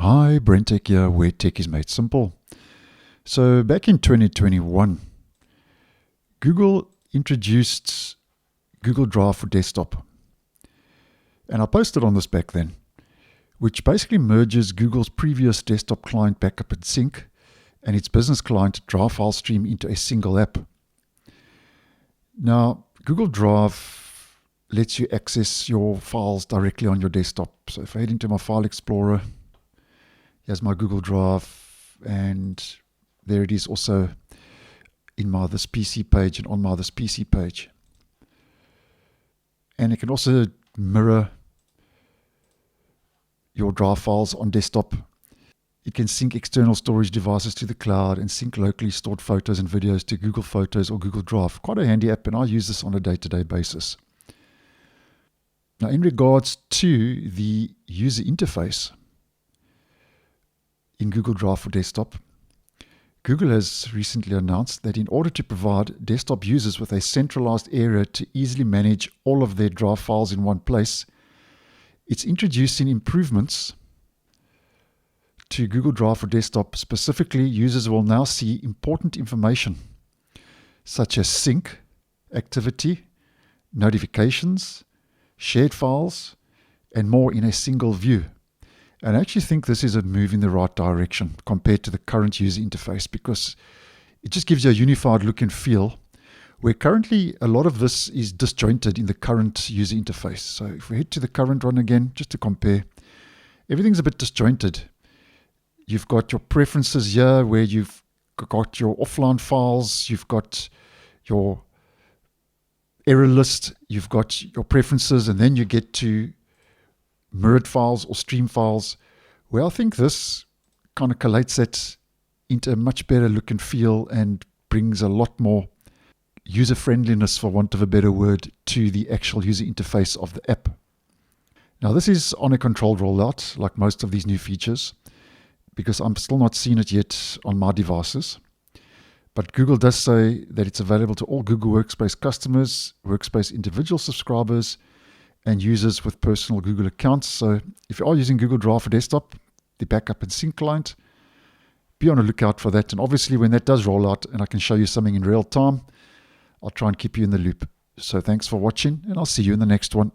Hi, BrenTech here, where tech is made simple. So back in 2021, Google introduced Google Drive for desktop. And I posted on this back then, which basically merges Google's previous desktop client backup and sync and its business client Drive file stream into a single app. Now, Google Drive lets you access your files directly on your desktop. So if I head into my File Explorer, here's my Google Drive, and there it is also in my This PC page and on my This PC page. And it can also mirror your Drive files on desktop. It can sync external storage devices to the cloud and sync locally stored photos and videos to Google Photos or Google Drive. Quite a handy app, and I use this on a day-to-day basis. Now, in regards to the user interface in Google Drive for desktop, Google has recently announced that in order to provide desktop users with a centralized area to easily manage all of their Drive files in one place, it's introducing improvements to Google Drive for desktop. Specifically, users will now see important information such as sync, activity, notifications, shared files, and more in a single view. And I actually think this is a move in the right direction compared to the current user interface, because it just gives you a unified look and feel, where currently a lot of this is disjointed in the current user interface. So if we head to the current one again, just to compare, everything's a bit disjointed. You've got your preferences here where you've got your offline files, you've got your error list, you've got your preferences, and then you get to mirrored files or stream files, where I think this kind of collates it into a much better look and feel and brings a lot more user friendliness, for want of a better word, to the actual user interface of the app. Now, this is on a controlled rollout, like most of these new features, because I'm still not seeing it yet on my devices. But Google does say that it's available to all Google Workspace customers, Workspace individual subscribers, and users with personal Google accounts. So if you are using Google Drive for desktop, the backup and sync client, be on a lookout for that. And obviously when that does roll out and I can show you something in real time, I'll try and keep you in the loop. So thanks for watching, and I'll see you in the next one.